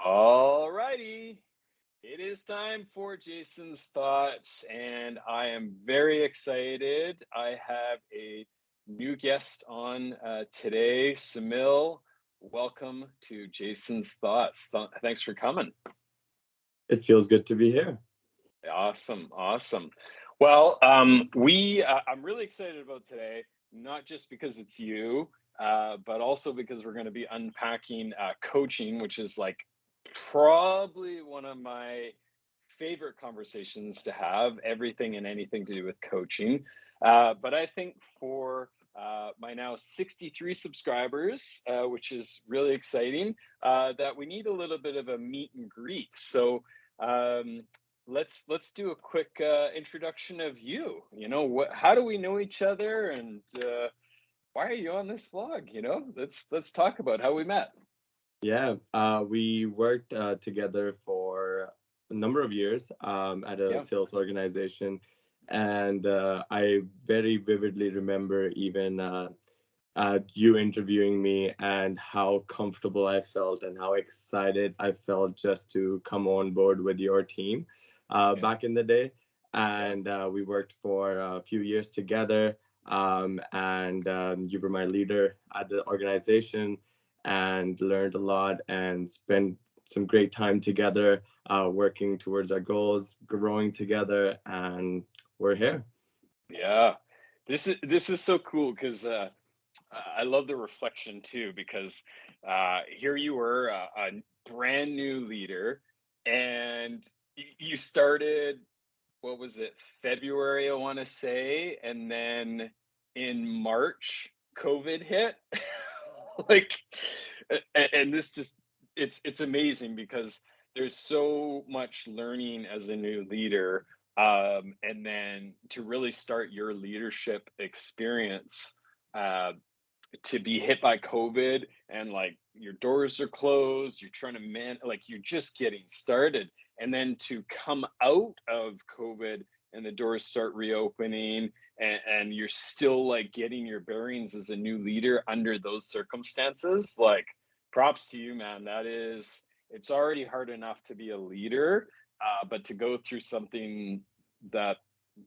All righty. It is time for Jason's thoughts, and I am very excited. I have a new guest on today, Sumail. Welcome to Jason's thoughts. Thanks for coming. It feels good to be here. Awesome, awesome. Well, I'm really excited about today, not just because it's you, but also because we're going to be unpacking coaching, which is like probably one of my favorite conversations to have, everything and anything to do with coaching. But I think for my now 63 subscribers, which is really exciting, that we need a little bit of a meet and greet. So um, let's do a quick introduction of you. How do we know each other, and why are you on this vlog? Let's talk about how we met. Yeah, we worked together for a number of years at a Yeah. sales organization, and I very vividly remember even you interviewing me and how comfortable I felt and how excited I felt just to come on board with your team Yeah. back in the day. Yeah. And we worked for a few years together, and you were my leader at the organization and learned a lot and spent some great time together, working towards our goals, growing together, and we're here. Yeah. This is so cool because I love the reflection too, because here you were, a brand new leader, and you started, what was it, February, I want to say, and then in March, COVID hit. Like, and this just, it's amazing because there's so much learning as a new leader, and then to really start your leadership experience. Uh, to be hit by COVID and like your doors are closed, you're trying to like you're just getting started. And then to come out of COVID and the doors start reopening, and you're still like getting your bearings as a new leader under those circumstances, like props to you, man. It's already hard enough to be a leader, but to go through something that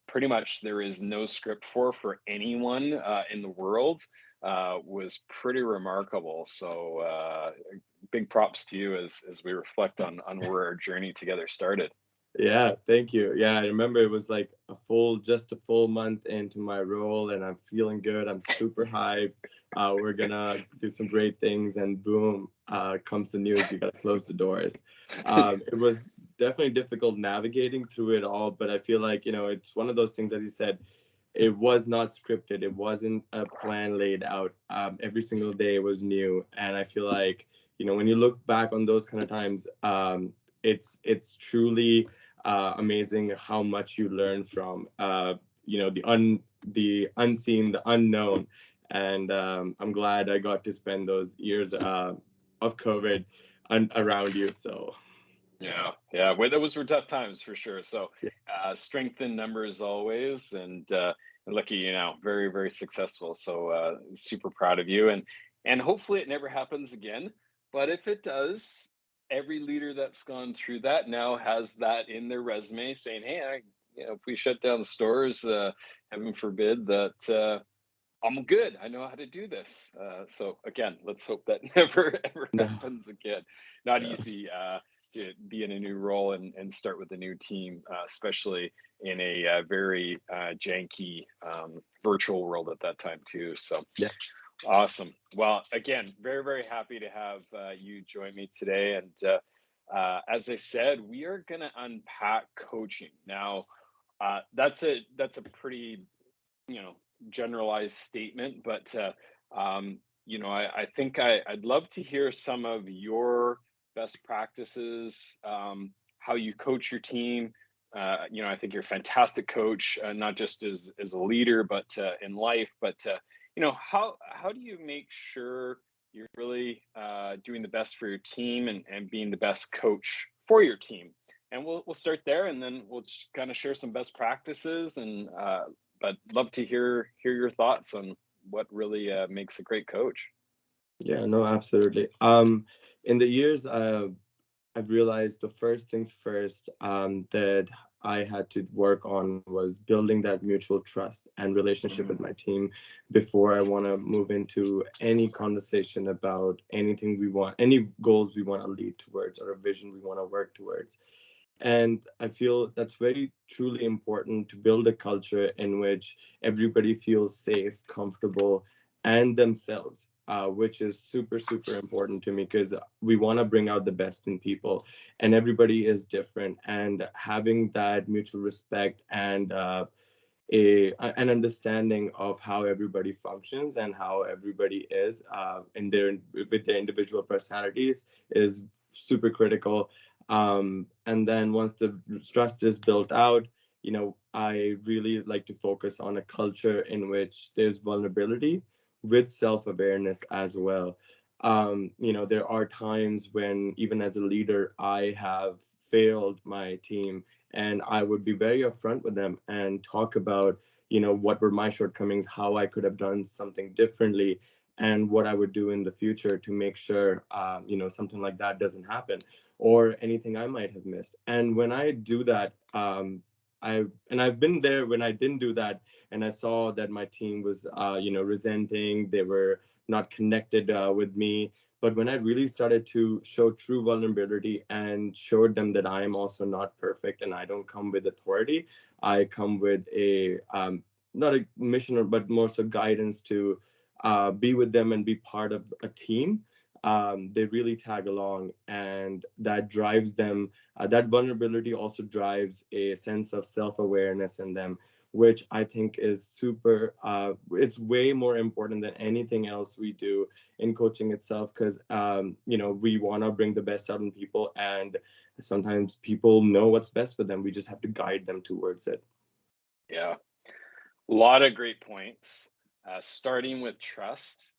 pretty much there is no script for anyone in the world was pretty remarkable. So big props to you as we reflect on where our journey together started. Yeah, thank you. Yeah, I remember it was like just a full month into my role, and I'm feeling good. I'm super hyped. We're gonna do some great things, and boom, comes the news. You gotta close the doors. It was definitely difficult navigating through it all, but I feel like it's one of those things, as you said, it was not scripted. It wasn't a plan laid out. Every single day was new, and I feel like when you look back on those kind of times, it's truly amazing how much you learn from the unseen, the unknown, and I'm glad I got to spend those years of COVID around you. So Yeah, yeah. Well, those were tough times for sure. So, yeah, strength in numbers always, and lucky you now, very, very successful. So, super proud of you, and hopefully it never happens again. But if it does, every leader that's gone through that now has that in their resume, saying, "Hey, if we shut down the stores, heaven forbid that." I'm good. I know how to do this. So again, let's hope that never ever no, happens again. Not yeah, easy to be in a new role and start with a new team, especially in a very janky virtual world at that time too. So yeah, awesome. Well, again, very very happy to have you join me today. And as I said, we are going to unpack coaching now. That's a pretty you know generalized statement, but I think I'd love to hear some of your best practices, how you coach your team. I think you're a fantastic coach, not just as a leader, but in life. But how do you make sure you're really doing the best for your team, and being the best coach for your team? And we'll start there, and then we'll just kind of share some best practices, and but love to hear your thoughts on what really makes a great coach. yeah. No, absolutely. In the years I've realized the first things first that I had to work on was building that mutual trust and relationship with Mhm. my team before I want to move into any conversation about anything we want, any goals we want to lead towards, or a vision we want to work towards. And I feel that's very truly important to build a culture in which everybody feels safe, comfortable, and themselves, which is super, super important to me because we want to bring out the best in people, and everybody is different. And having that mutual respect and an understanding of how everybody functions and how everybody is in their with their individual personalities is super critical. And then once the trust is built out, I really like to focus on a culture in which there's vulnerability with self-awareness as well. There are times when even as a leader I have failed my team, and I would be very upfront with them and talk about what were my shortcomings, how I could have done something differently, and what I would do in the future to make sure something like that doesn't happen, or anything I might have missed. And when I do that, I've been there when I didn't do that, and I saw that my team was resenting, they were not connected with me. But when I really started to show true vulnerability and showed them that I am also not perfect and I don't come with authority, I come with a not a mission, but more so guidance to be with them and be part of a team. They really tag along, and that drives them. That vulnerability also drives a sense of self awareness in them, which I think is super. It's way more important than anything else we do in coaching itself, because we want to bring the best out in people, and sometimes people know what's best for them. We just have to guide them towards it. Yeah. A lot of great points. Starting with trust,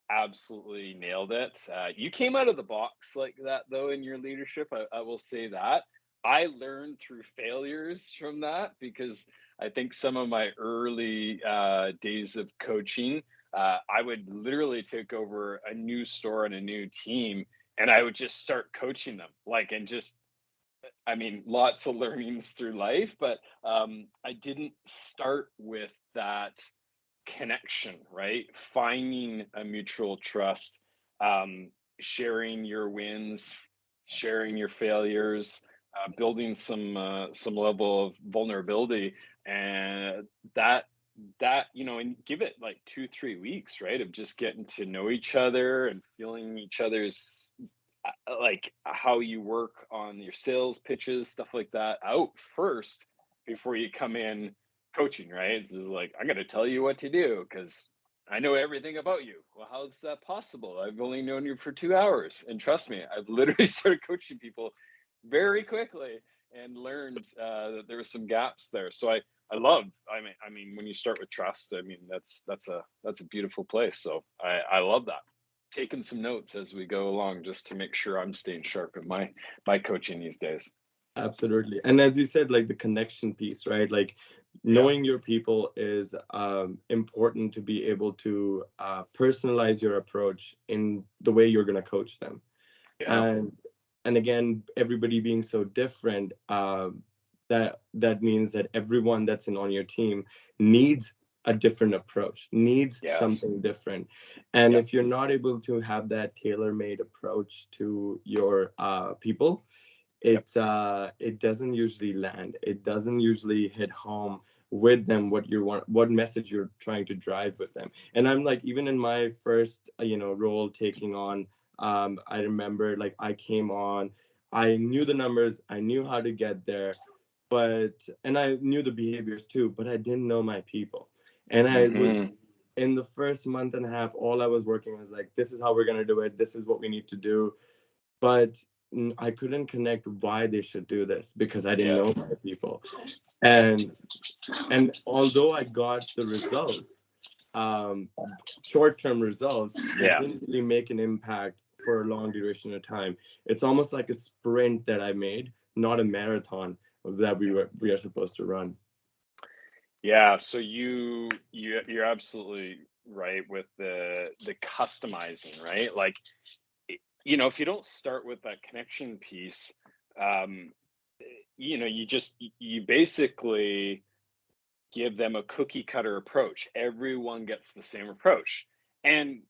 absolutely nailed it. You came out of the box like that, though, in your leadership. I will say that. I learned through failures from that because I think some of my early days of coaching, I would literally take over a new store and a new team, and I would just start coaching them, like, and just I mean, lots of learnings through life, but I didn't start with that connection, right? Finding a mutual trust, um, sharing your wins, sharing your failures, building some level of vulnerability, and and give it like 2 3 weeks, right, of just getting to know each other and feeling each other's like how you work on your sales pitches, stuff like that out first before you come in coaching, right? It's just like, I got to tell you what to do because I know everything about you. Well, how is that possible? I've only known you for 2 hours. And trust me, I've literally started coaching people very quickly and learned that there were some gaps there. So I mean, when you start with trust, I mean, that's a beautiful place. So I love that. Taking some notes as we go along just to make sure I'm staying sharp in my coaching these days. Absolutely. And as you said, like the connection piece, right? Like Yeah. knowing your people is important to be able to personalize your approach in the way you're going to coach them. Yeah. And again, everybody being so different, that means that everyone that's in on your team needs a different approach, needs Yes. something different. And Yep. if you're not able to have that tailor-made approach to your people, Yep. it doesn't usually land. It doesn't usually hit home with them what message you're trying to drive with them. And I'm like, even in my first role taking on, I remember like I came on, I knew the numbers, I knew how to get there, and I knew the behaviors too, but I didn't know my people. And I was Hmm. in the first month and a half, all I was working was like, this is how we're gonna do it, this is what we need to do. But I couldn't connect why they should do this because I didn't know Yes. my people. And although I got the results, um, short-term results, it Yeah. didn't really make an impact for a long duration of time. It's almost like a sprint that I made, not a marathon that we are supposed to run. Yeah, so you're absolutely right with the customizing, right? Like if you don't start with that connection piece, um, you basically give them a cookie cutter approach. Everyone gets the same approach. And,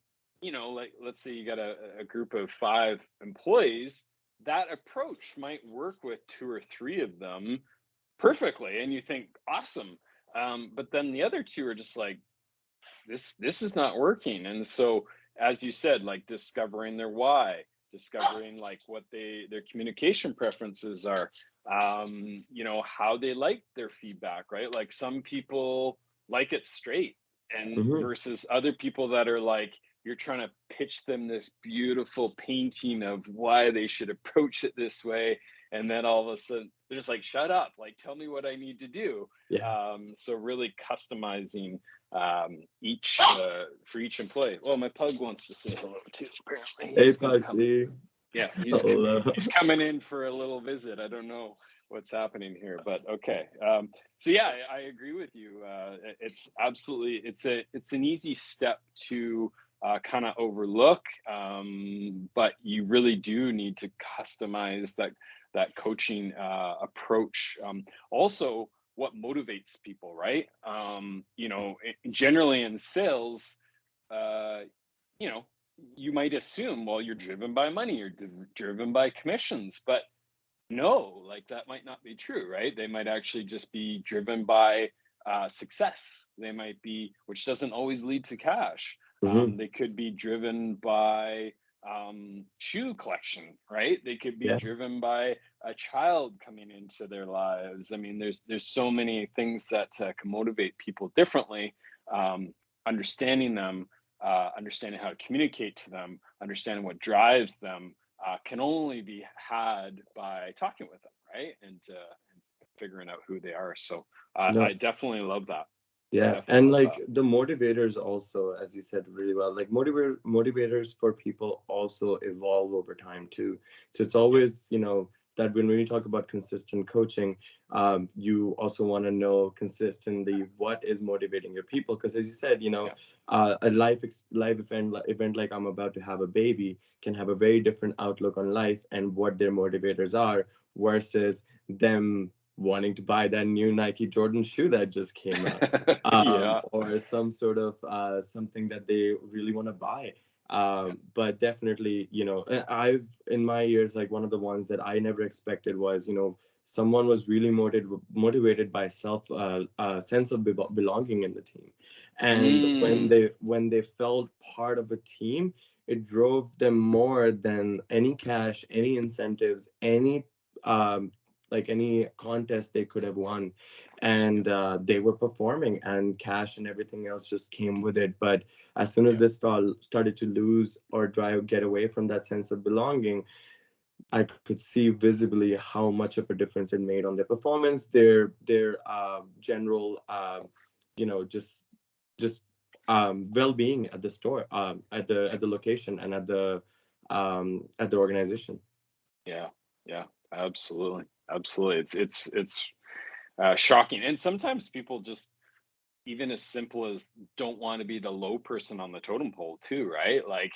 like let's say you got a group of 5 employees, that approach might work with 2 or 3 of them perfectly. And you think, awesome. But then the other two are just like, this is not working. And so, as you said, like discovering their why, discovering like what their communication preferences are, how they like their feedback, right? Like some people like it straight, and Hmm. versus other people that are like, you're trying to pitch them this beautiful painting of why they should approach it this way, and then all of a sudden they're just like, shut up, like tell me what I need to do. Yeah. So really customizing each for each employee. Well, my pug wants to say hello too. Apparently, Hey, he's gonna come. Patsy. Yeah, Hello. he's coming in for a little visit. I don't know what's happening here, but okay. So yeah, I agree with you. It's absolutely it's an easy step to kind of overlook, but you really do need to customize that coaching approach. Also, what motivates people, right? Generally in sales, uh, you know, you might assume, well, you're driven by money, you're driven by commissions, but no, like that might not be true, right? They might actually just be driven by success. They might be, which doesn't always lead to cash. Hmm. They could be driven by shoe collection, right? They could be Yeah. driven by a child coming into their lives. I mean, there's so many things that can motivate people differently. Understanding them, understanding how to communicate to them, understanding what drives them, can only be had by talking with them, right? And figuring out who they are. So No. I definitely love that. Yeah, Definitely and love that. like the motivators also, as you said really well, like motivators for people also evolve over time too. So it's Yep. always, that when we talk about consistent coaching, you also want to know consistently what is motivating your people. Because as you said, Yeah. a life event like I'm about to have a baby can have a very different outlook on life and what their motivators are versus them wanting to buy that new Nike Jordan shoe that just came out, Yeah. or some sort of something that they really want to buy. Yeah. But definitely, I've in my years, like one of the ones that I never expected was, someone was really motivated by sense of belonging in the team, and when Mm, they felt part of a team, it drove them more than any cash, any incentives, um, any contest they could have won. yeah. And they were performing, and cash and everything else just came with it. But as soon as Yeah. they started to lose or get away from that sense of belonging, I could see visibly how much of a difference it made on their performance, their general just well-being at the store, at the location, and at the organization. Yeah. Yeah. Absolutely. Absolutely. It's shocking. And sometimes people just, even as simple as, don't want to be the low person on the totem pole too, right? Like,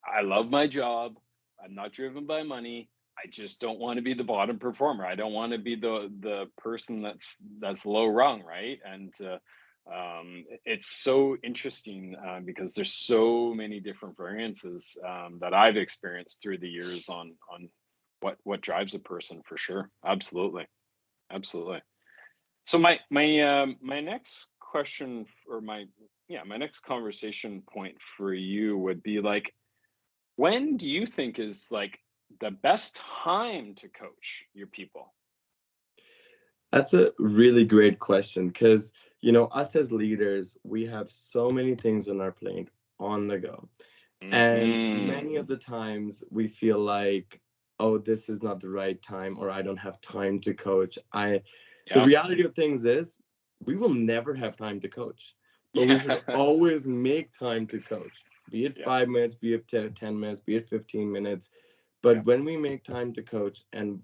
I love my job. I'm not driven by money. I just don't want to be the bottom performer. I don't want to be the person that's low rung, right? And it's so interesting because there's so many different variances that I've experienced through the years on what drives a person for sure. Absolutely, absolutely. So my next question, or my next conversation point for you would be like, when do you think is like the best time to coach your people? That's a really great question because, us as leaders, we have so many things on our plate on the go. And Hmm. many of the times we feel like, oh, this is not the right time, or I don't have time to coach. The Yeah. reality of things is we will never have time to coach, but we should Yeah. always make time to coach, be it Yeah. 5 minutes, be it 10 minutes, be it 15 minutes. Yeah. But when we make time to coach, and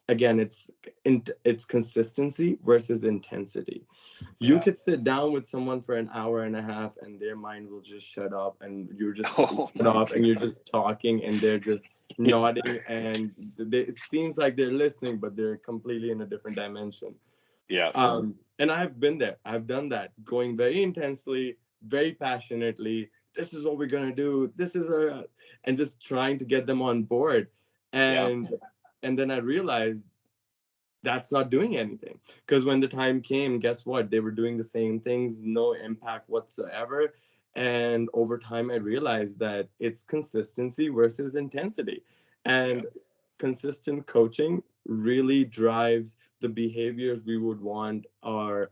again, it's consistency versus intensity. You Yeah. could sit down with someone for an hour and a half and their mind will just shut up, and you're just Oh shut my off and you're God. just talking and they're just nodding, and it seems like they're listening, but they're completely in a different dimension. Yes. And I've been there. I've done that, going very intensely, very passionately. This is what we're gonna do. This is and just trying to get them on board. Yeah. And then I realized that's not doing anything, because when the time came, guess what? They were doing the same things, no impact whatsoever. And over time, I realized that it's consistency versus intensity, Yeah. and consistent coaching really drives the behaviors we would want our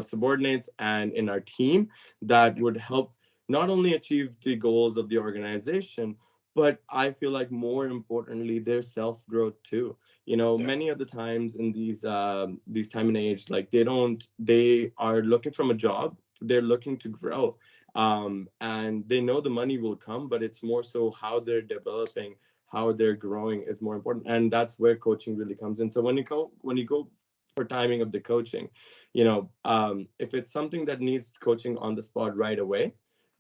subordinates and in our team, that would help not only achieve the goals of the organization, but I feel like more importantly, their self growth too. Yeah. Many of the times in these time and age, like they are looking from a job, they're looking to grow, and they know the money will come, but it's more so how they're developing, how they're growing is more important, and that's where coaching really comes in. So when you go for timing of the coaching, if it's something that needs coaching on the spot right away,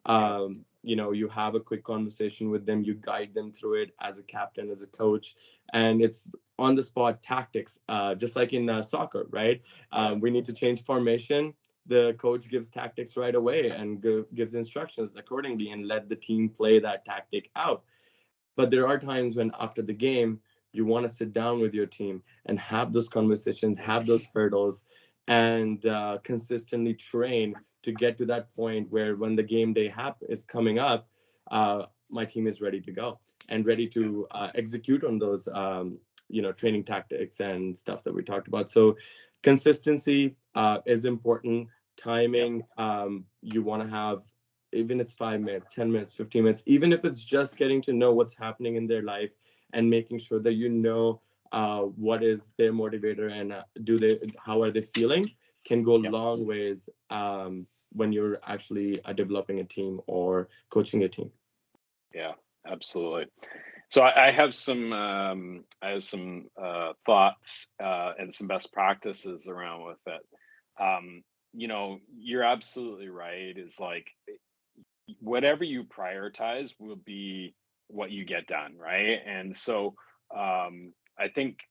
Yeah. you have a quick conversation with them, you guide them through it as a captain, as a coach, and it's on the spot tactics, just like in soccer, right? Yeah. We need to change formation. The coach gives tactics right away and gives instructions accordingly, and let the team play that tactic out. But there are times when after the game, you want to sit down with your team and have those conversations, have those Yes. hurdles, and consistently train to get to that point where when the game day is coming up, my team is ready to go and ready Yeah. to execute on those training tactics and stuff that we talked about. So consistency is important. Yeah. Timing, you want to have, even it's 5 minutes, 10 minutes, 15 minutes, even if it's just getting to know what's happening in their life and making sure that what is their motivator, and how are they feeling, can go Yeah. long ways when you're actually developing a team or coaching a team. Yeah. Absolutely. So I have some thoughts and some best practices around with it. You're absolutely right. Is like whatever you prioritize will be what you get done, right? And so I think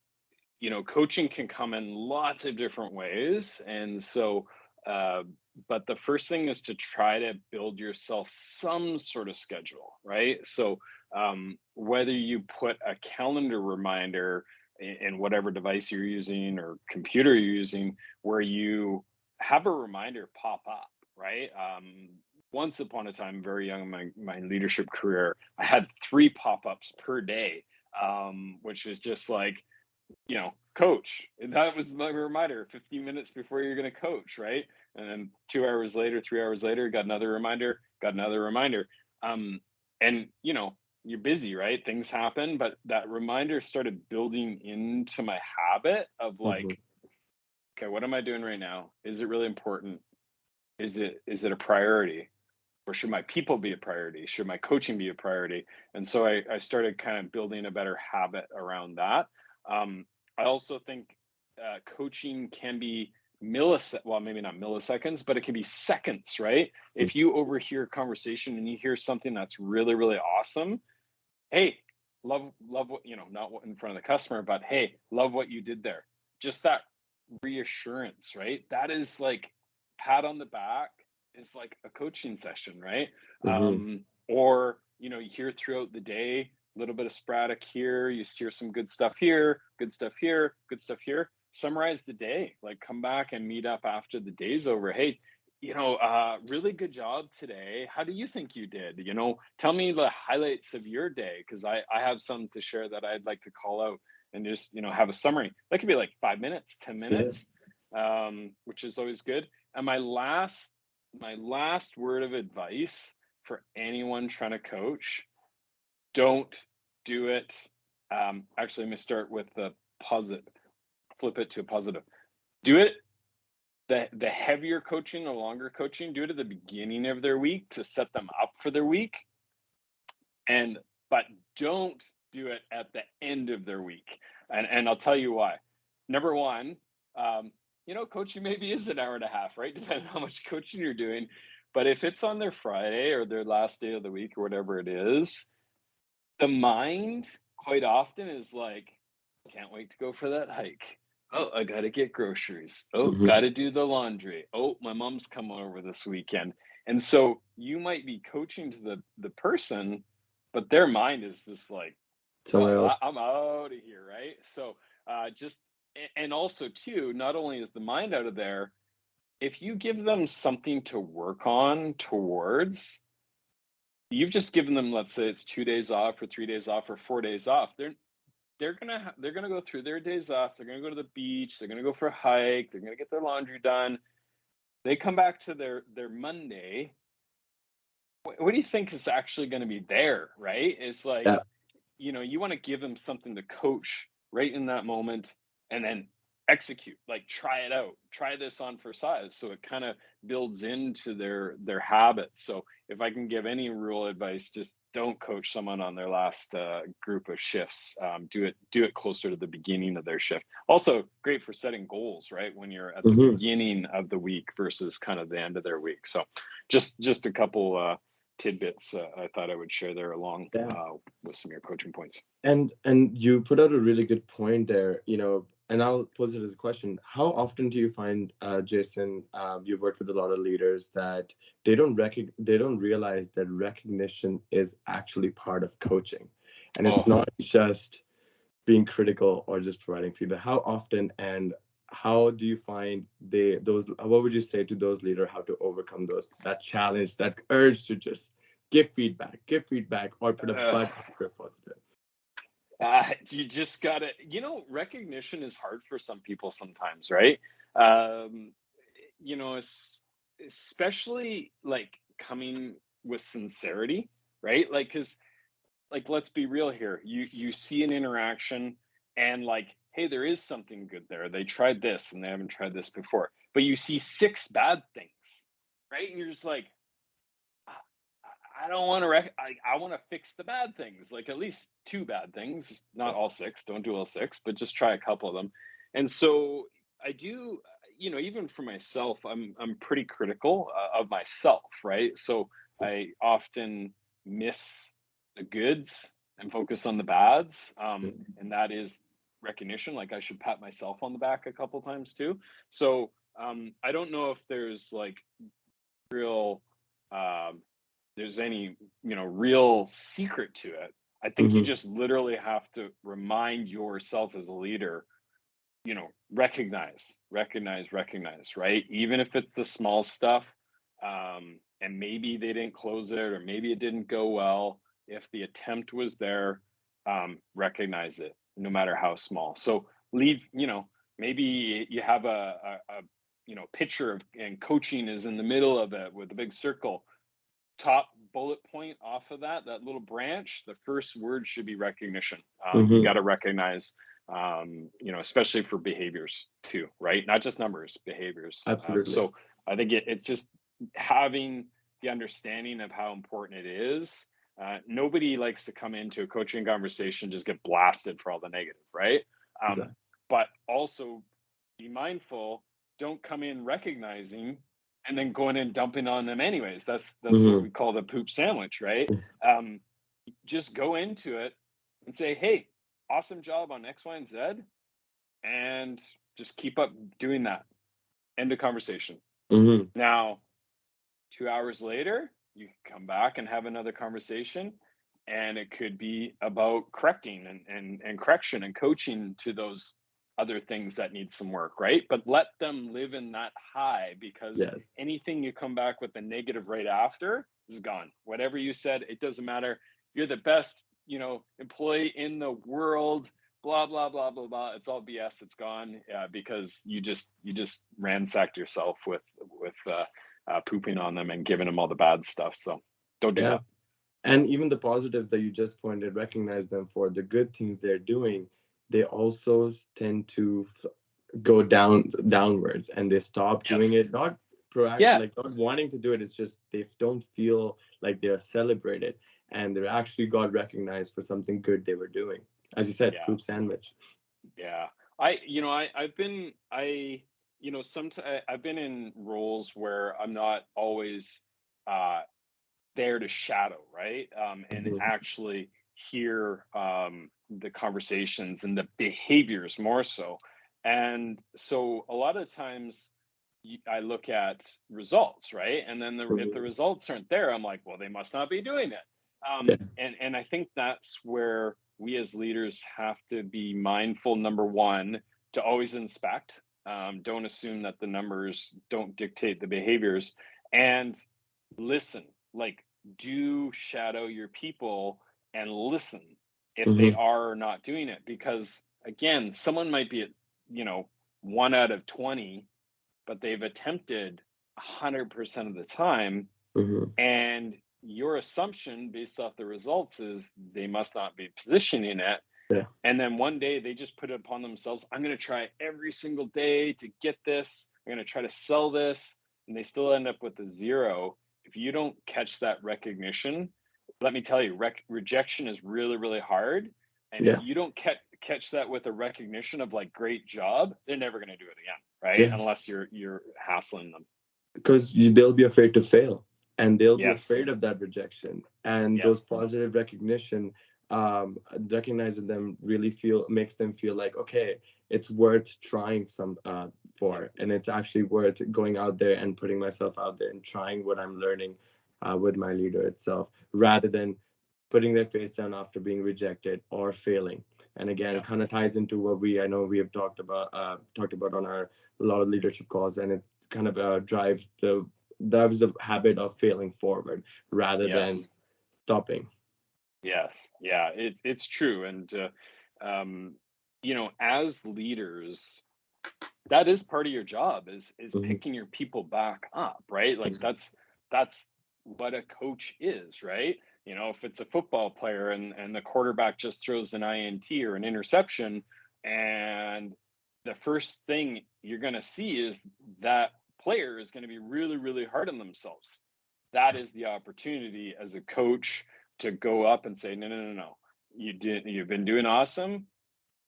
coaching can come in lots of different ways. And so, uh, but the first thing is to try to build yourself some sort of schedule, right? So, whether you put a calendar reminder in whatever device you're using or computer you're using, where you have a reminder pop up, right? Once upon a time, very young in my leadership career, I had three pop ups per day, which is just like, coach. And that was my reminder 15 minutes before you're going to coach, right? And then 2 hours later, 3 hours later, got another reminder, got another reminder. And, you're busy, right? Things happen, but that reminder started building into my habit of Mm-hmm. like, okay, what am I doing right now? Is it really important? Is it a priority? Or should my people be a priority? Should my coaching be a priority? And so I started kind of building a better habit around that. I also think coaching can be well, maybe not milliseconds, but it can be seconds, right? If you overhear a conversation and you hear something that's really, really awesome, hey, love what, not in front of the customer, but hey, love what you did there. Just that reassurance, right? That is like pat on the back is like a coaching session, right? Mm-hmm. Or you hear throughout the day a little bit of sporadic here, you hear some good stuff here, good stuff here, good stuff here. Summarize the day, like come back and meet up after the day's over. Hey, really good job today. How do you think you did? Tell me the highlights of your day, because I have some to share that I'd like to call out and just have a summary. That could be like 5 minutes, 10 Yeah. minutes, which is always good. And my last word of advice for anyone trying to coach: don't do it. Actually, let me start with the positive. Flip it to a positive. Do it the heavier coaching, the longer coaching, do it at the beginning of their week to set them up for their week. And but don't do it at the end of their week. And I'll tell you why. Number one, coaching maybe is an hour and a half, right? Depending on how much coaching you're doing. But if it's on their Friday or their last day of the week or whatever it is, the mind quite often is like, can't wait to go for that hike. Oh, I got to get groceries. Oh, got Mm-hmm. to do the laundry. Oh, my mom's coming over this weekend. And so you might be coaching to the person, but their mind is just like, Somewhere well, else. I'm out of here, right? So and also too, not only is the mind out of there, if you give them something to work on towards, you've just given them, let's say it's 2 days off or 3 days off or 4 days off. They're gonna go through their days off. They're gonna go to the beach. They're gonna go for a hike. They're gonna get their laundry done. They come back to their Monday. What do you think is actually going to be there? Right? It's like, Yeah. you want to give them something to coach right in that moment, and then execute. Like, try it out. Try this on for size, so it kind of builds into their habits. So if I can give any rule advice, just don't coach someone on their last group of shifts. Do it closer to the beginning of their shift. Also great for setting goals, right, when you're at the Mm-hmm. beginning of the week versus kind of the end of their week. So just a couple tidbits I thought I would share there along Yeah. with some of your coaching points. And you put out a really good point there, and I'll pose it as a question. How often do you find, Jason, you've worked with a lot of leaders that they don't realize that recognition is actually part of coaching, and it's Oh, not just being critical or just providing feedback. How often and how do you find those? What would you say to those leaders how to overcome that challenge, that urge to just give feedback, or put a uh, butt on script positive? you just gotta, recognition is hard for some people sometimes, right? Um, especially like coming with sincerity, right? Like, because, like, let's be real here. You see an interaction, and like, hey, there is something good there. They tried this and they haven't tried this before, but you see six bad things, right? And you're just like, I don't want to I want to fix the bad things, like at least two bad things, not all six. Don't do all six, but just try a couple of them. And so I do, even for myself, I'm pretty critical of myself, right? So I often miss the goods and focus on the bads, and that is recognition. Like, I should pat myself on the back a couple times too. So I don't know if there's like real um, there's any real secret to it. I think you Mm-hmm. just literally have to remind yourself as a leader, recognize, right? Even if it's the small stuff, and maybe they didn't close it, or maybe it didn't go well. If the attempt was there, recognize it, no matter how small. So leave, maybe you have a picture of, and coaching is in the middle of it with a big circle. Top bullet point off of that little branch, the first word should be recognition. You Mm-hmm. got to recognize, especially for behaviors too, right? Not just numbers, behaviors. Absolutely. So I think it's just having the understanding of how important it is. Nobody likes to come into a coaching conversation just get blasted for all the negative, right? um, Exactly. but also be mindful. Don't come in recognizing and then going in dumping on them anyways. That's what Mm-hmm. we call the poop sandwich, right? um, just go into it and say, hey, awesome job on X, Y, and Z, and just keep up doing that. End of conversation. Mm-hmm. Now, 2 hours later, you can come back and have another conversation, and it could be about correcting and correction and coaching to those other things that need some work, right? But let them live in that high, because Yes. anything you come back with a negative right after is gone. Whatever you said, it doesn't matter. You're the best, employee in the world. Blah blah blah blah blah. It's all BS. It's gone, because you just ransacked yourself with pooping on them and giving them all the bad stuff. So don't do Yeah. that. And even the positives that you just pointed, recognize them for the good things they're doing. They also tend to go downwards, and they stop doing Yes. it, not proactive, Yeah, like not wanting to do it. It's just they don't feel like they're celebrated and they actually got recognized for something good they were doing. As you said, yeah, poop sandwich. yeah. I've been, sometimes I've been in roles where I'm not always uh, there to shadow, right? And Mhm, actually hear the conversations and the behaviors more so. And so a lot of times I look at results, right? And then if the mhm. results aren't there, I'm like, well, they must not be doing it. Yeah. And I think that's where we as leaders have to be mindful. Number one, to always inspect. Don't assume that the numbers don't dictate the behaviors, and listen. Like, do shadow your people and listen if they Mhm, are not doing it, because again, someone might be at, you know 1 out of 20, but they've attempted 100% of the time, mhm. and your assumption based off the results is they must not be positioning it. Yeah. And then one day they just put it upon themselves, I'm going to try every single day to get this, I'm going to try to sell this, and they still end up with a zero. If you don't catch that recognition, let me tell you, rejection is really, really hard. And if Yeah. you don't catch that with a recognition of like, great job, they're never going to do it again, right? Yeah. Unless you're hassling them. Because they'll be afraid to fail, and they'll be Yes. afraid of that rejection, and those Yes. positive recognition, recognizing them really feel makes them feel like, okay, it's worth trying some Yep. for, and it's actually worth going out there and putting myself out there and trying what I'm learning with my leader itself, rather than putting their face down after being rejected or failing. And again, Yep. kind of ties into what I know we have talked about on our a lot of leadership calls, and it kind of drives the habit of failing forward rather than Yes. stopping. Yes, yeah, it's true, and um, as leaders, that is part of your job, is Mhm, picking your people back up, right? Like mhm. that's what a coach is, right? If it's a football player and the quarterback just throws an INT or an interception, and the first thing you're going to see is that player is going to be really, really hard on themselves. That is the opportunity as a coach to go up and say, no, no, no, no. You've been doing awesome.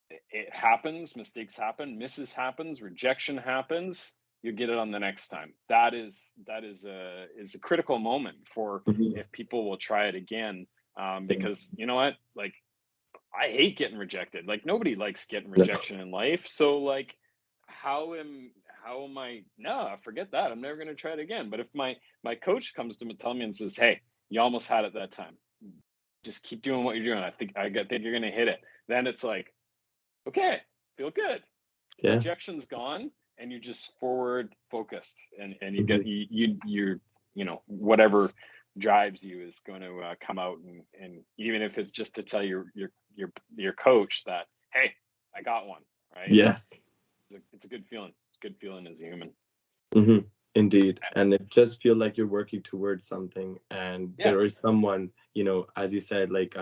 It happens, mistakes happen, misses happens, rejection happens. You get it on the next time. That is a critical moment for Mhm. if people will try it again. Yeah. Because you know what? Like, I hate getting rejected. Like, nobody likes getting Yeah. rejection in life. So like, how am I? No, forget that. I'm never going to try it again. But if my coach comes to me, tell me and says, "Hey, you almost had it that time. Just keep doing what you're doing. I think you're going to hit it." Then it's like, okay, feel good. Yeah. Rejection's gone, and you're just forward focused, and you Mhm. get you're whatever drives you is going to come out, and even if it's just to tell your coach that, hey, I got one, right? Yes. It's a good feeling. It's a good feeling as a human. Hmm. Indeed. And it just feel like you're working towards something, and Yeah, there is someone, as you said, like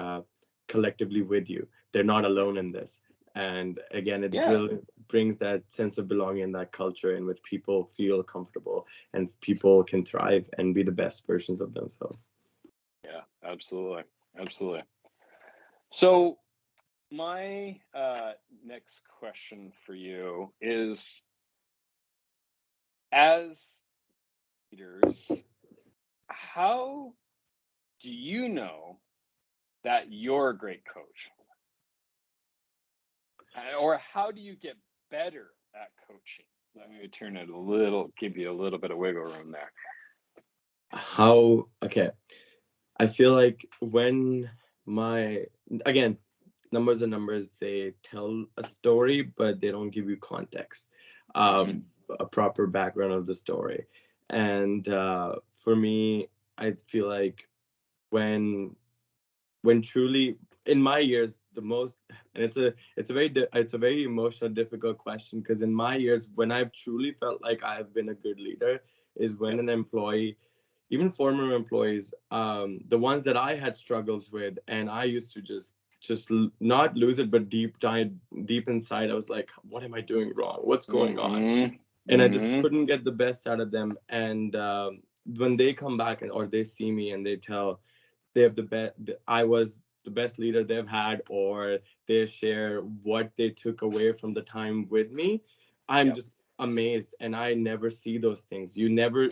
collectively with you. They're not alone in this. And again, it yeah, really brings that sense of belonging, that culture in which people feel comfortable and people can thrive and be the best versions of themselves. yeah, absolutely, absolutely. So my next question for you is, as leaders, how do you know that you're a great coach? Or how do you get better at coaching? Let me turn it a little, give you a little bit of wiggle room there. Okay. I feel like when my, again, numbers are numbers, they tell a story, but they don't give you context, Hmm. a proper background of the story. And for me, I feel like when truly in my years the most, and it's a very emotional, difficult question, because in my years when I've truly felt like I've been a good leader is when Yep. an employee, even former employees, the ones that I had struggles with, and I used to not lose it, but deep inside I was like, what am I doing wrong, what's going on? Hmm. and I just Hmm. couldn't get the best out of them. And when they come back or they see me and they tell they have the best, I was the best leader they've had, or they share what they took away from the time with me, I'm Yeah. just amazed. And I never see those things. You never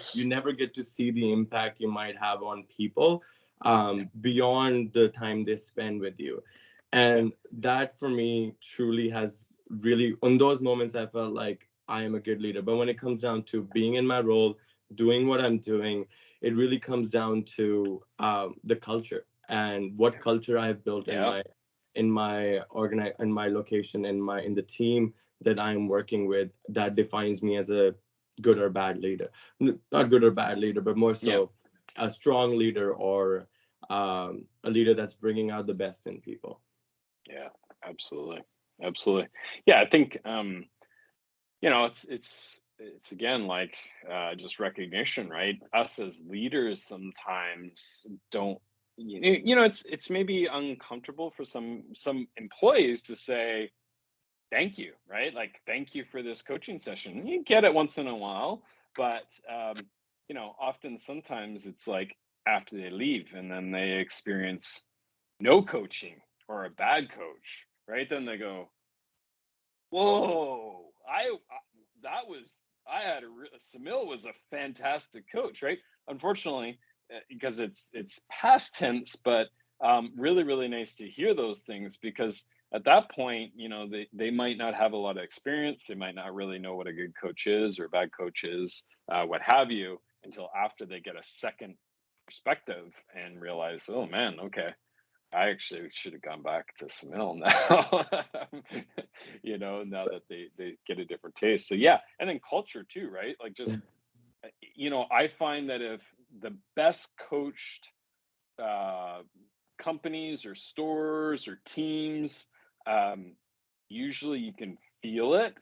get to see the impact you might have on people Yeah. beyond the time they spend with you. Yeah. And that for me truly has really, in those moments, I felt like I am a good leader. But when it comes down to being in my role, doing what I'm doing, it really comes down to the culture and what culture I've built in Yeah. my location, in the team that I'm working with, that defines me as a good or bad leader. Not good or bad leader, but more Yeah. so a strong leader, or a leader that's bringing out the best in people. Yeah. Absolutely. Absolutely. Yeah. I think, it's again like just recognition, right? Us as leaders sometimes don't, it's maybe uncomfortable for some employees to say thank you, right? Like thank you for this coaching session. You get it once in a while, but often sometimes it's like after they leave and then they experience no coaching or a bad coach, right? Then they go, whoa, that was I had Samil was a fantastic coach, right? Unfortunately, because it's past tense, but really really nice to hear those things because at that point, they might not have a lot of experience, they might not really know what a good coach is or a bad coach is, what have you, until after they get a second perspective and realize, oh man, okay, I actually should have gone back to Samil now. Now that they get a different taste. So yeah, and then culture too, right? Like just I find that if the best coached uh, companies or stores or teams, um, usually you can feel it.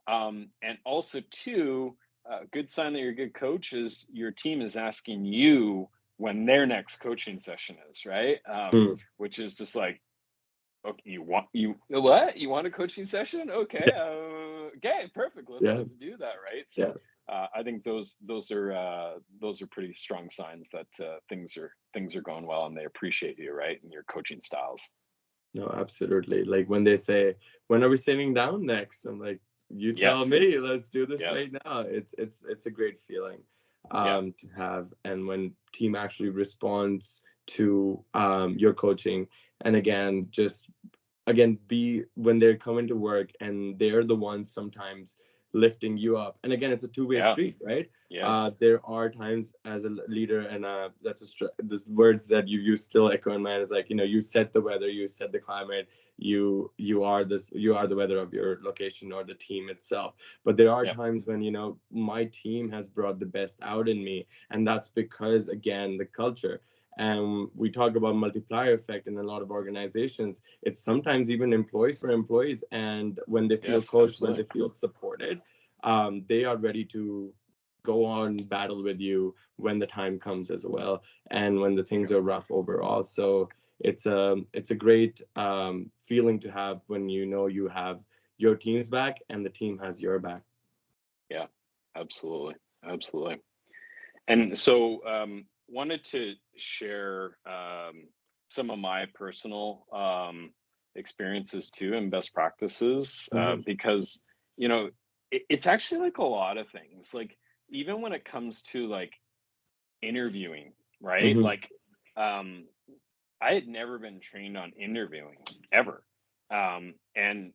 And also, too, a good sign that you're a good coach is your team is asking you when their next coaching session is, right? Mm, Which is just like, okay, you what? You want a coaching session? Okay, yeah, okay, perfect. yeah, Let's do that, right? yeah. So I think those are pretty strong signs that things are going well and they appreciate you, right? And your coaching styles. No, absolutely. Like when they say, "When are we sitting down next?" I'm like, "You tell Yes, me. Let's do this right yes, now." It's a great feeling yeah, to have, and when team actually responds to your coaching, and again be when they're coming to work and they're the ones sometimes lifting you up. And again, it's a two-way yeah, street, right? yes, There are times as a leader, and this words that you use still echo in mind, is like, you set the weather, you set the climate, you are the weather of your location or the team itself. But there are yeah, times when my team has brought the best out in me, and that's because, again, the culture. And we talk about multiplier effect in a lot of organizations. It's sometimes even employees for employees, and when they feel yes, coached, when they absolutely, feel supported, they are ready to go on battle with you when the time comes as well, and when the things yeah, are rough overall. So it's a great feeling to have when you have your team's back and the team has your back. yeah, absolutely, absolutely. And so, wanted to share some of my personal experiences too and best practices Hmm. because it's actually like a lot of things. Like even when it comes to like interviewing, right? Hmm. Like um, I had never been trained on interviewing ever, and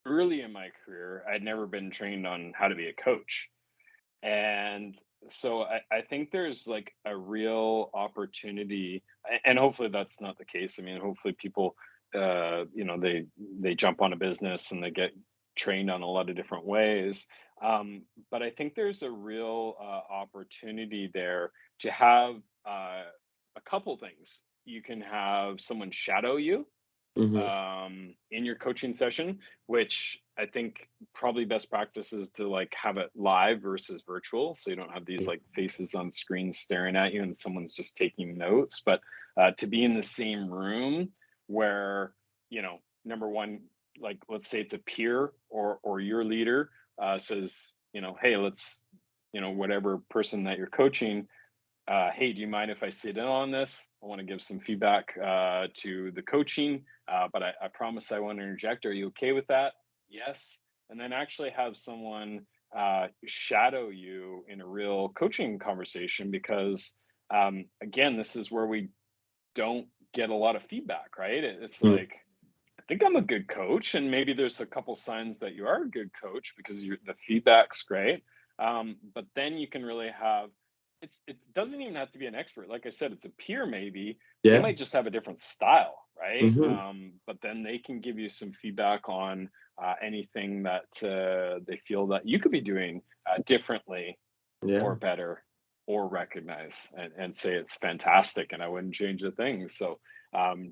early in my career, I'd never been trained on how to be a coach. And so I think there's like a real opportunity, and hopefully that's not the case. I mean, hopefully people, they jump on a business and they get trained on a lot of different ways. But I think there's a real opportunity there to have a couple things. You can have someone shadow you Hmm. in your coaching session, which I think probably best practice is to like have it live versus virtual. So you don't have these like faces on screen staring at you and someone's just taking notes, but to be in the same room where, number one, like let's say it's a peer or your leader says, hey, let's, whatever person that you're coaching, hey, do you mind if I sit in on this? I want to give some feedback to the coaching, but I promise I won't interject. Are you okay with that? Yes. And then actually have someone shadow you in a real coaching conversation, because, again, this is where we don't get a lot of feedback, right? It's Mm. like, I think I'm a good coach, and maybe there's a couple signs that you are a good coach because the feedback's great. But then you can really have, it doesn't even have to be an expert. Like I said, it's a peer maybe. They Yeah. might just have a different style, right? Hmm. But then they can give you some feedback on anything that they feel that you could be doing differently Yeah. or better, or recognize and say it's fantastic and I wouldn't change a thing. So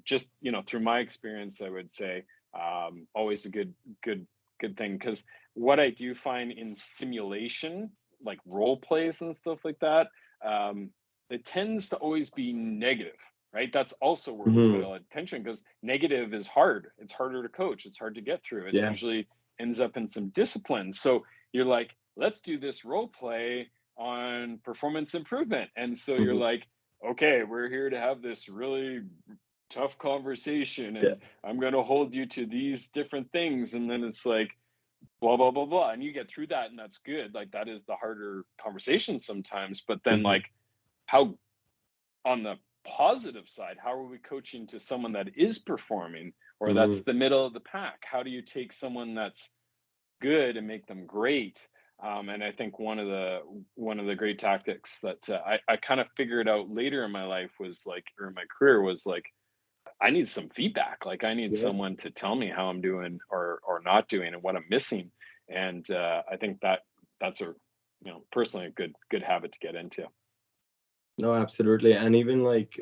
just, through my experience, I would say always a good good thing, because what I do find in simulation, like role plays and stuff like that, um, it tends to always be negative, right? That's also where we put Hmm. a lot of attention, because negative is hard. It's harder to coach. It's hard to get through. It Yeah. usually ends up in some discipline. So you're like, let's do this role play on performance improvement. And so you're Hmm. like, okay, we're here to have this really tough conversation, Yeah. and I'm going to hold you to these different things. And then it's like, blah, blah, blah, blah. And you get through that, and that's good. Like, that is the harder conversation sometimes. But then, Hmm. like, how, on the positive side, how are we coaching to someone that is performing, or that's Hmm. the middle of the pack? How do you take someone that's good and make them great? And I think one of the great tactics that I kind of figured out later in my life was like, or in my career, was like, I need some feedback. Like, I need Yeah. someone to tell me how I'm doing or not doing and what I'm missing. And I think that's a, personally a good habit to get into. No, absolutely. And even like,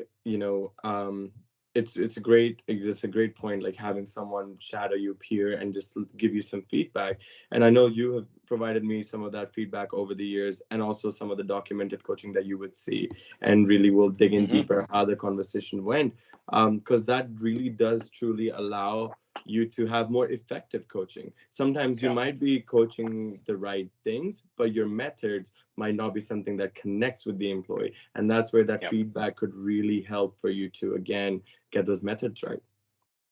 it's a great point, like having someone shadow you peer and just give you some feedback. And I know you have provided me some of that feedback over the years, and also some of the documented coaching that you would see, and really will dig in Hmm. deeper how the conversation went. Because that really does truly allow you to have more effective coaching. Sometimes you Yeah. might be coaching the right things, but your methods might not be something that connects with the employee, and that's where that Yeah. feedback could really help for you to again get those methods right.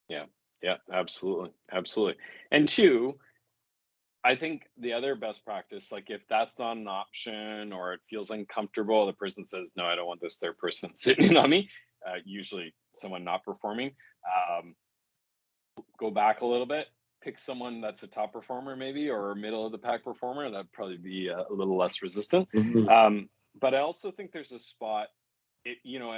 Yeah. Yeah. Absolutely. Absolutely. And two, I think the other best practice, like if that's not an option or it feels uncomfortable, the person says, "No, I don't want this third person sitting on me." Usually, someone not performing. Um, go back a little bit, pick someone that's a top performer, maybe, or a middle of the pack performer. That'd probably be a little less resistant. Hmm. But I also think there's a spot,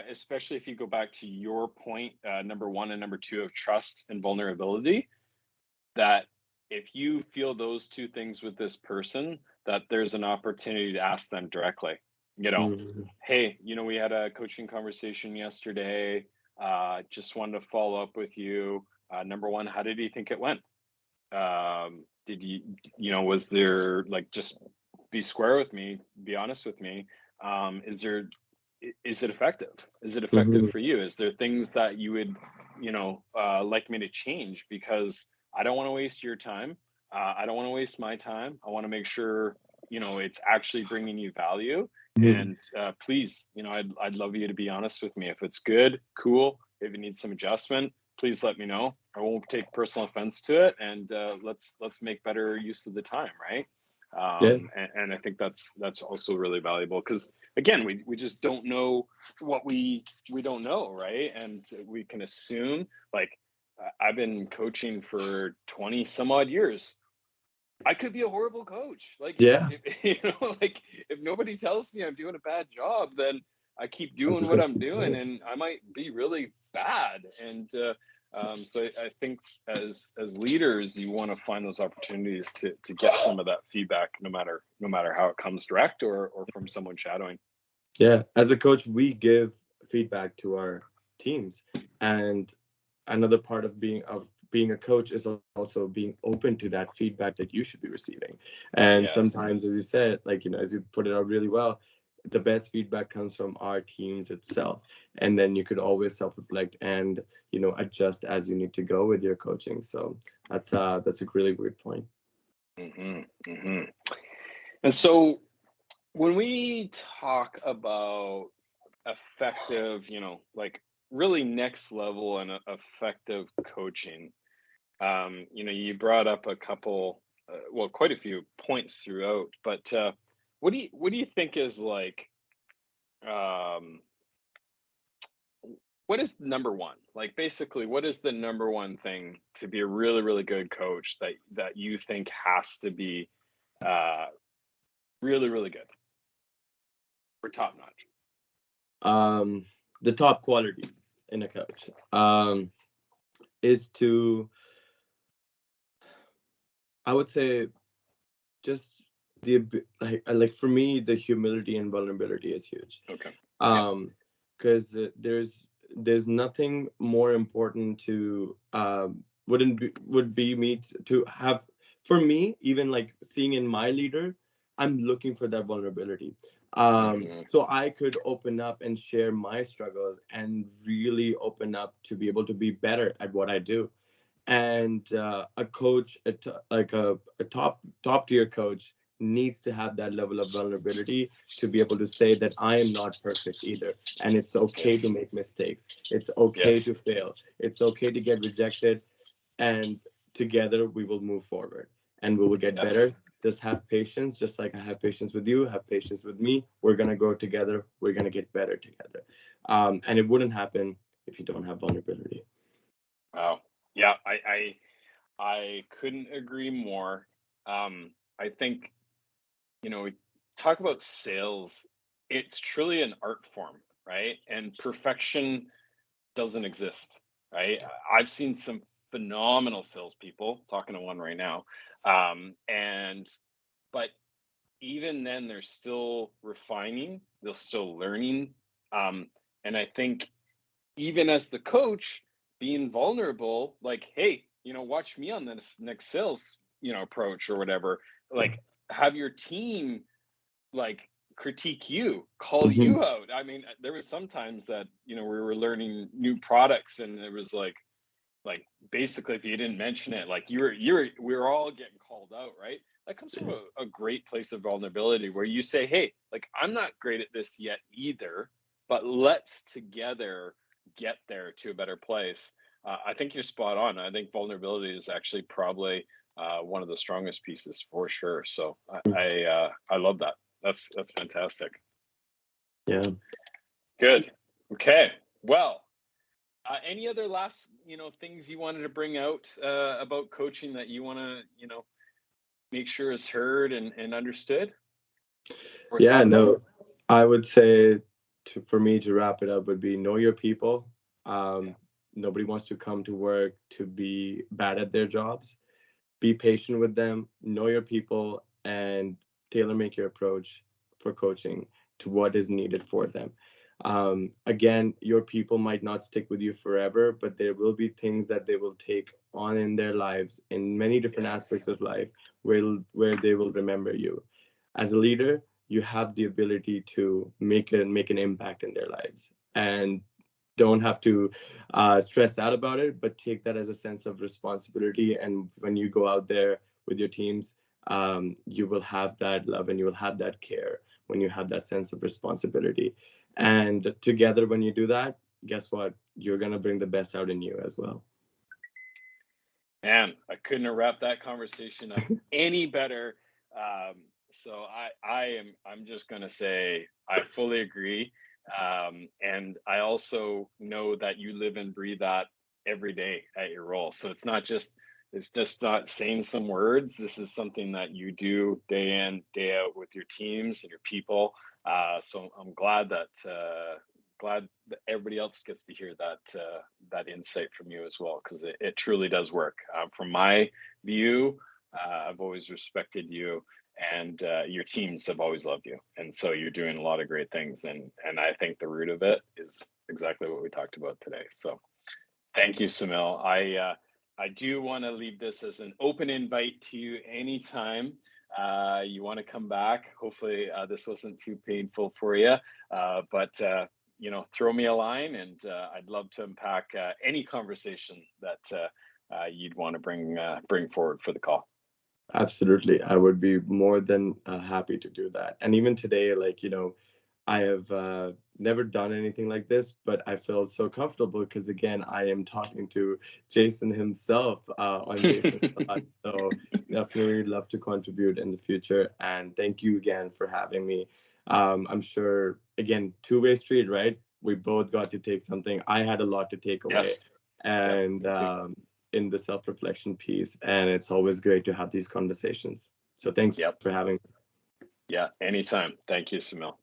especially if you go back to your point, number one and number two, of trust and vulnerability, that if you feel those two things with this person, that there's an opportunity to ask them directly, you know, Hmm. hey, we had a coaching conversation yesterday. Just wanted to follow up with you. Number one, how did you think it went? Did was there, like, just be square with me, be honest with me. Is it effective? Is it effective Hmm. for you? Is there things that you would, like me to change? Because I don't want to waste your time. I don't want to waste my time. I want to make sure, it's actually bringing you value. Hmm. And please, I'd love you to be honest with me. If it's good, cool. If it needs some adjustment, please let me know. I won't take personal offense to it, and let's make better use of the time, right? Yeah. And I think that's also really valuable, because again, we just don't know what we don't know, right? And we can assume, like, I've been coaching for 20 some odd years. I could be a horrible coach. Like, Yeah. if, like, if nobody tells me I'm doing a bad job, then I keep I'm doing just what gonna I'm keep doing, going. and I might be really bad. And so I think as leaders, you want to find those opportunities to get some of that feedback, no matter how it comes, direct or from someone shadowing. Yeah, as a coach, we give feedback to our teams, and another part of being a coach is also being open to that feedback that you should be receiving. And Yes. sometimes, as you said, like, as you put it out really well, the best feedback comes from our teams itself, and then you could always self-reflect and adjust as you need to go with your coaching. So that's a really great point. Hmm. Hmm. And so when we talk about effective, like really next level and effective coaching, you brought up a couple, well, quite a few points throughout, but what do you think is like, um, what is number one? Like basically, what is the number one thing to be a really, really good coach that you think has to be uh, really, really good or top notch? Um, the top quality in a coach is to, I would say, just like for me, the humility and vulnerability is huge. Okay. Yeah. Because there's nothing more important to wouldn't be would be me to have, for me, even like seeing in my leader, I'm looking for that vulnerability, Hmm. so I could open up and share my struggles and really open up to be able to be better at what I do. And a coach, like a top tier coach, needs to have that level of vulnerability to be able to say that I am not perfect either, and it's okay to Yes. make mistakes, it's okay to Yes. fail, it's okay to get rejected, and together we will move forward and we will get better. Yes. Just have patience, just like I have patience with you, have patience with me. We're going to go together, we're going to get better together. And it wouldn't happen if you don't have vulnerability. Wow. Yeah. I couldn't agree more. I think, we talk about sales. It's truly an art form, right? And perfection doesn't exist, right? I've seen some phenomenal salespeople, talking to one right now, and but even then, they're still refining, they're still learning, and I think even as the coach, being vulnerable, like, hey, watch me on this next sales, approach or whatever. Like, have your team like critique you, call Mhm. you out. I mean, there was sometimes that we were learning new products, and it was like basically if you didn't mention it, like we were all getting called out, right? That comes from a great place of vulnerability where you say, hey, like, I'm not great at this yet either, but let's together get there to a better place. I think you're spot on. I think vulnerability is actually probably one of the strongest pieces for sure. So I love that. That's fantastic. Yeah. Good. Okay. Well, any other last, things you wanted to bring out about coaching that you want to, make sure is heard and understood or Yeah, thought about? no, I would say, for me to wrap it up would be know your people. Yeah. Um, Nobody wants to come to work to be bad at their jobs. Be patient with them, know your people, and tailor make your approach for coaching to what is needed for them. Again, your people might not stick with you forever, but there will be things that they will take on in their lives in many different aspects Yes. of life where they will remember you. As a leader, you have the ability to make an impact in their lives, and don't have to stress out about it, but take that as a sense of responsibility. And when you go out there with your teams, you will have that love and you will have that care when you have that sense of responsibility. And together, when you do that, guess what? You're going to bring the best out in you as well. Man, I couldn't have wrapped that conversation up any better. Um, so I'm just gonna say I fully agree. And I also know that you live and breathe that every day at your role. So it's just not saying some words. This is something that you do day in, day out with your teams and your people. So I'm glad that everybody else gets to hear that insight from you as well, because it truly does work. From my view, I've always respected you, and your teams have always loved you, and so you're doing a lot of great things, and I think the root of it is exactly what we talked about today. So thank you, Sumail. I do want to leave this as an open invite to you anytime you want to come back. Hopefully, this wasn't too painful for you, but throw me a line, and I'd love to unpack any conversation that you'd want to bring forward for the call. Absolutely. I would be more than happy to do that. And even today, like, I have never done anything like this, but I feel so comfortable because, again, I am talking to Jason himself on Jason's Pod. So definitely love to contribute in the future. And thank you again for having me. I'm sure, again, two-way street, right? We both got to take something. I had a lot to take away. Yes. Yep. And Me too. in the self-reflection piece, and it's always great to have these conversations. So thanks for Yep. having me. Yeah. Anytime. Thank you, Samil.